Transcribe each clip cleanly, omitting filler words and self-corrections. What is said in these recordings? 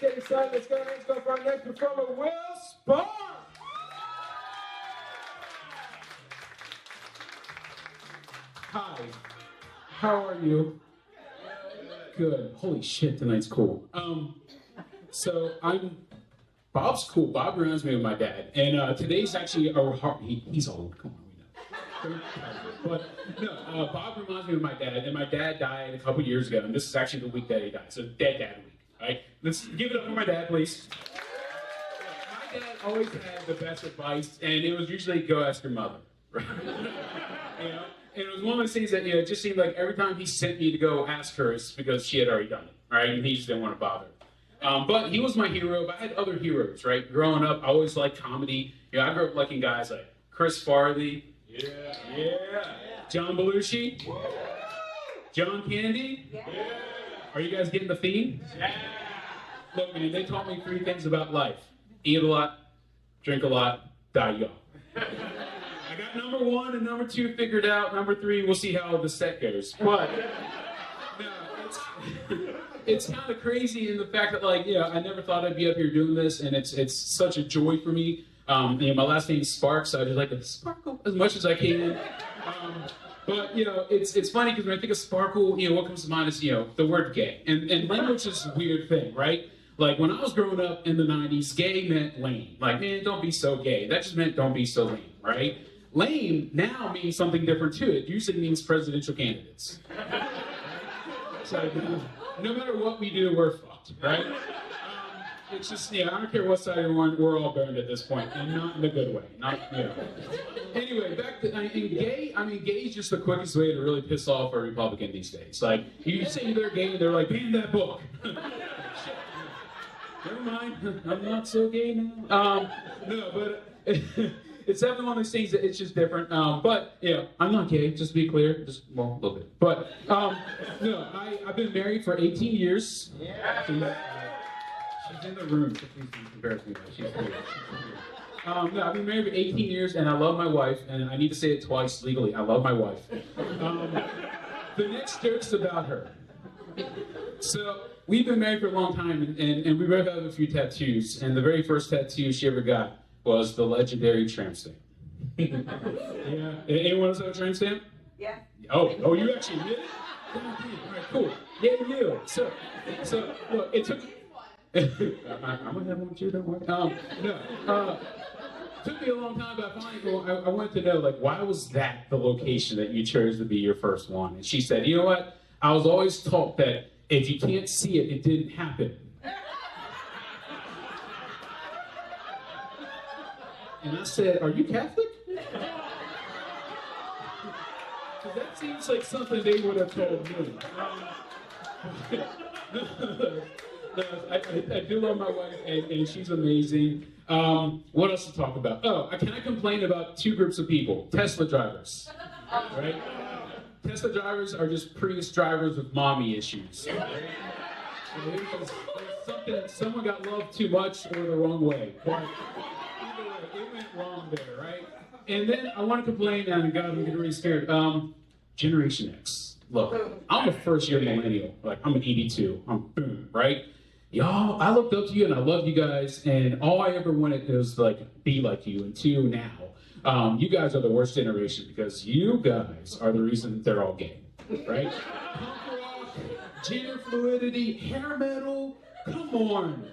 get excited. Let's go for our next performer, Will Sparks. Hi, how are you? Good. Holy shit, tonight's cool. So Bob's cool. Bob reminds me of my dad, and today's actually he's old. Come on, we know. But no, Bob reminds me of my dad, and my dad died a couple years ago, and this is actually the week that he died. So dad week. Right? Let's give it up for my dad, please. My dad always had the best advice, and it was usually go ask your mother. Right? You know? And it was one of those things that, it just seemed like every time he sent me to go ask her, it's because she had already done it, right? And he just didn't want to bother. But he was my hero, but I had other heroes, right? Growing up, I always liked comedy. I grew up liking guys like Chris Farley. Yeah. John Belushi. Yeah. John Candy. Yeah. Are you guys getting the theme? Yeah. Look, man, they taught me 3 things about life. Eat a lot, drink a lot, die young. I got number 1 and number 2 figured out. Number 3, we'll see how the set goes. But no, it's kind of crazy in the fact that, I never thought I'd be up here doing this, and it's such a joy for me. My last name is Sparks, so I just like to sparkle as much as I can. But it's funny because when I think of sparkle, what comes to mind is the word gay, and language is a weird thing, right? Like when I was growing up in the '90s, gay meant lame. Like, man, don't be so gay. That just meant don't be so lame, right? Lame now means something different too. It usually means presidential candidates. So no matter what we do, we're fucked, right? It's just, I don't care what side you're on, we're all burned at this point, and not in a good way. Anyway, back to gay. Gay is just the quickest way to really piss off a Republican these days. Like, you say they're gay, and they're like, ban that book. Never mind, I'm not so gay now. No, but it's definitely one of those things that it's just different. But I'm not gay, just to be clear. A little bit. But no, I've been married for 18 years. Yeah. She's in the room, so please don't embarrass me. She's here. No, I've been married for 18 years, and I love my wife, and I need to say it twice legally. I love my wife. The next joke's about her. So we've been married for a long time, and we both have a few tattoos, and the very first tattoo she ever got was the legendary tramp stamp. Yeah. Anyone else have a tramp stamp? Yeah. Oh, you actually did it? All right, cool. Yeah, you. So look, it took. I'm gonna have one too, don't worry. Took me a long time, but I wanted to know, why was that the location that you chose to be your first one? And she said, you know what? I was always taught that if you can't see it, it didn't happen. And I said, are you Catholic? Because that seems like something they would have told me. I do love my wife, and she's amazing. What else to talk about? Can I complain about 2 groups of people? Tesla drivers, right? Tesla drivers are just Prius drivers with mommy issues. Right? Someone got loved too much or the wrong way. But either way, it went wrong there, right? And then I want to complain, and God, I'm getting really scared. Generation X. Look, I'm a first-year millennial. I'm an 82. I'm boom, right? Y'all, I looked up to you and I love you guys, and all I ever wanted was be like you. And 2 now, you guys are the worst generation because you guys are the reason they're all gay, right? Punk rock, gender fluidity, hair metal, come on.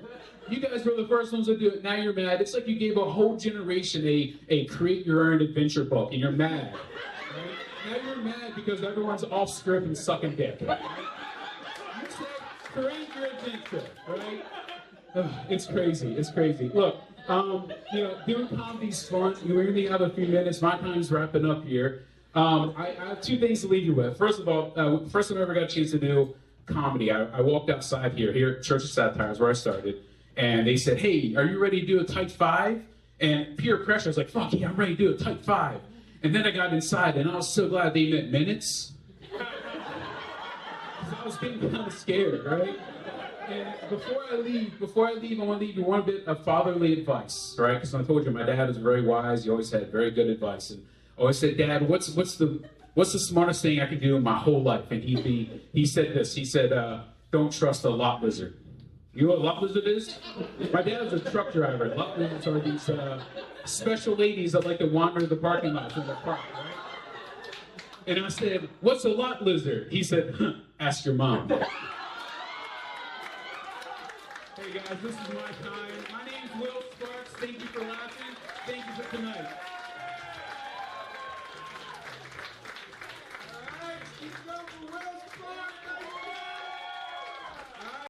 You guys were the first ones to do it. Now you're mad. It's like you gave a whole generation a create your own adventure book, and you're mad. Right? Now you're mad because everyone's off script and sucking dick. Right? You said create your adventure, right? It's crazy. Look, doing comedy's fun. We only have a few minutes. My time's wrapping up here. I have 2 things to leave you with. First of all, first time I ever got a chance to do comedy, I walked outside here at Church of Satire, is where I started, and they said, hey, are you ready to do a tight 5? And peer pressure, I was like, fuck yeah, I'm ready to do a tight 5. And then I got inside, and I was so glad they meant minutes. I was getting kind of scared, right? And before I leave, I want to leave you one bit of fatherly advice, right? Because I told you my dad was very wise. He always had very good advice, and I always said, Dad, what's the smartest thing I could do in my whole life? And he said this. He said, don't trust a lot lizard. You know what lot lizard is? My dad was a truck driver. Lot lizards are these special ladies that like to wander the parking lot in the park, right? And I said, "What's a lot lizard?" He said, "Huh, ask your mom." Hey guys, this is my time. My name's Will Sparks. Thank you for laughing. Thank you for tonight. All right, keep going, Will.